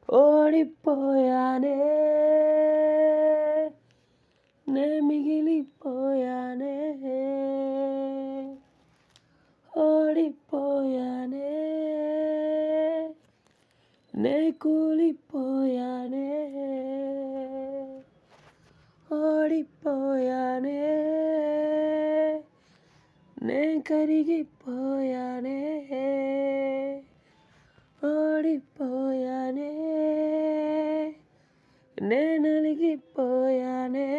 ఓడిపోయానే నే మిగిలిపోయానే ఓడిపోయానే నే కూలిపోయానే ఓడిపోయానే నే కరిగిపోయానే ఓడిపోయానే నే నలిగిపోయానే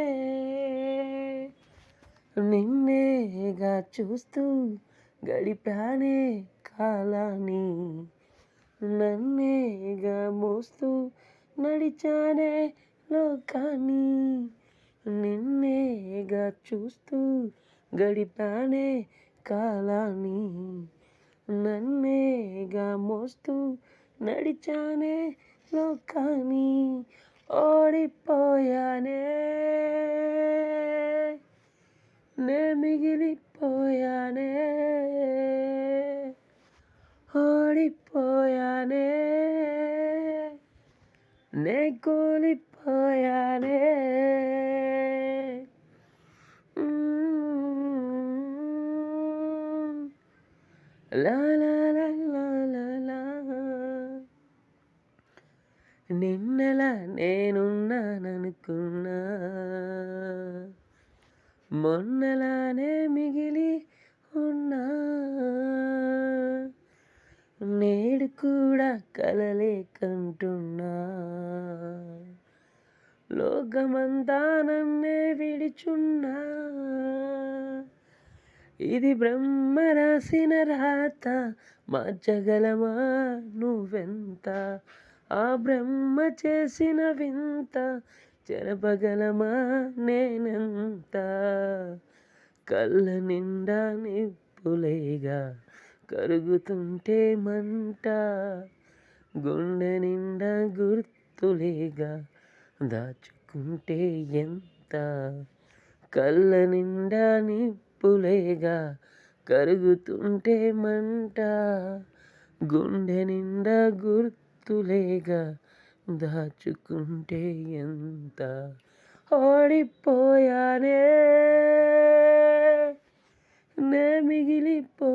నిన్నేగా చూస్తూ గడిపానే కాలాన్ని నన్నేగా మోస్తూ నడిచానే లోకాన్ని నిన్నేగా చూస్తూ గడిపానే కాలాన్ని నన్నేగా మోస్తూ నడిచానే లోకాన్ని ఓడిపోయానే నే మిగిలిపోయానే ఓడిపోయానే నే కూలిపోయానే లా లా లా లా లా లా. నిన్నెలా నేనున్నాననుకున్నా మొన్నలానే మిగిలి ఉన్నా నేడు కూడా కలలే కంటున్నా లోకమంతా నన్నే విడిచున్నా ఇది బ్రహ్మ రాసిన రాత మార్చగలమా నువ్వెంత ఆ బ్రహ్మ చేసిన వింత చెరపగలమా నేనెంత కళ్ళ నిండా నిప్పులేగా కరుగుతుంటే మంట గుండె నిండా గుర్తులేగా దాచుకుంటే ఎంత కళ్ళ నిండా నిప్పులేగా కరుగుతుంటే మంట గుండె నిండా గుర్తులేగా దాచుకుంటే ఎంత ఓడిపోయానే నే మిగిలిపో